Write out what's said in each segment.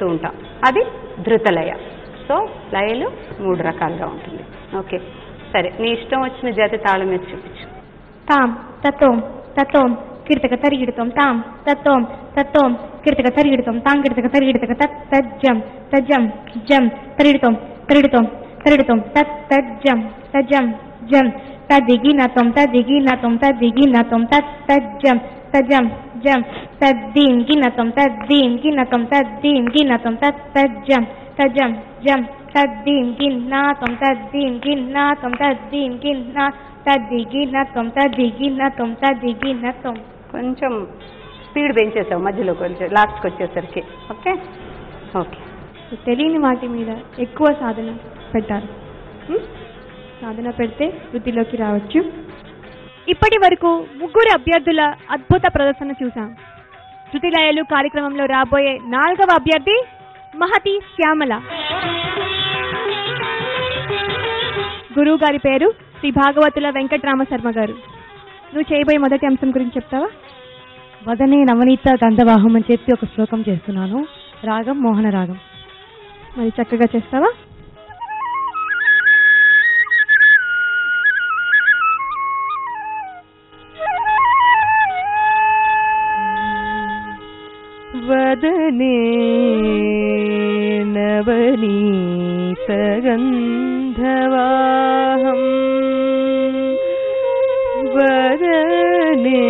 ఉంటాం అది ధృతలయ. సో లయలు 3 రకాలుగా ఉంటుంది. ఓకే సరే, నీ ఇష్టం వచ్చిన జాతి తాళం మీద చూపించు. తాం తత్వం తత్వం కీర్తక తరిగిడతాం తాం తత్వం తత్వం కీర్తక తరిగిడతాం తాం కీర్తక తరిగిడతక తత్ తజ్జం తజ్జం జం తరిగిడతాం తరిగిడతాం తరిగిడతాం తత్ తజ్జం తజ్జం జం తదిగినతం తదిగినతం తదిగినతం తత్ తజ్జం తజ్జం జం తద్దీం గినతం తద్దీం గినతం తద్దీం గినతం తత్ తజ్జం తజ్జం జం తద్దీం గిన్నాతం తద్దీం గిన్నాతం తద్దీం గిన్నా తద్దిగినతం తద్దిగినతం తద్దిగినతం. కొంచెం స్పీడ్ పెంచేసావు మధ్యలో, కొంచెం లాస్ట్కి వచ్చేసరికి. Okay okay. తెలియని వాటి మీద ఎక్కువ సాధన పెట్టాలి. సాధన పెడితే వృత్తిలోకి రావచ్చు. ఇప్పటి వరకు 3 అభ్యర్థుల అద్భుత ప్రదర్శన చూసాం. శృతిలయలు కార్యక్రమంలో రాబోయే 4వ అభ్యర్థి మహతి శ్యామల. గురువు గారి పేరు శ్రీ భాగవతుల వెంకటరామ శర్మ గారు. నువ్వు చేయబోయే మొదటి అంశం గురించి చెప్తావా? వదనే నవనీత గంధవాహం అని చెప్పి ఒక శ్లోకం చేస్తున్నాను. రాగం మోహన రాగం. మరి చక్కగా చేస్తావా? వదనే నవనీత గంధవాహం వదనే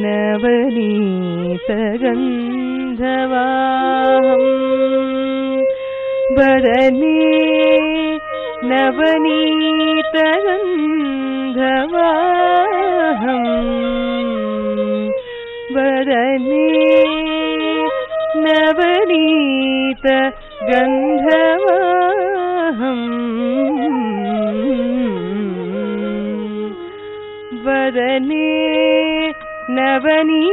నవనీత గంధవాహం వదనే నవనీత గంధవాహం వదనే నవనీత గంధవాహం వదనే నవనీ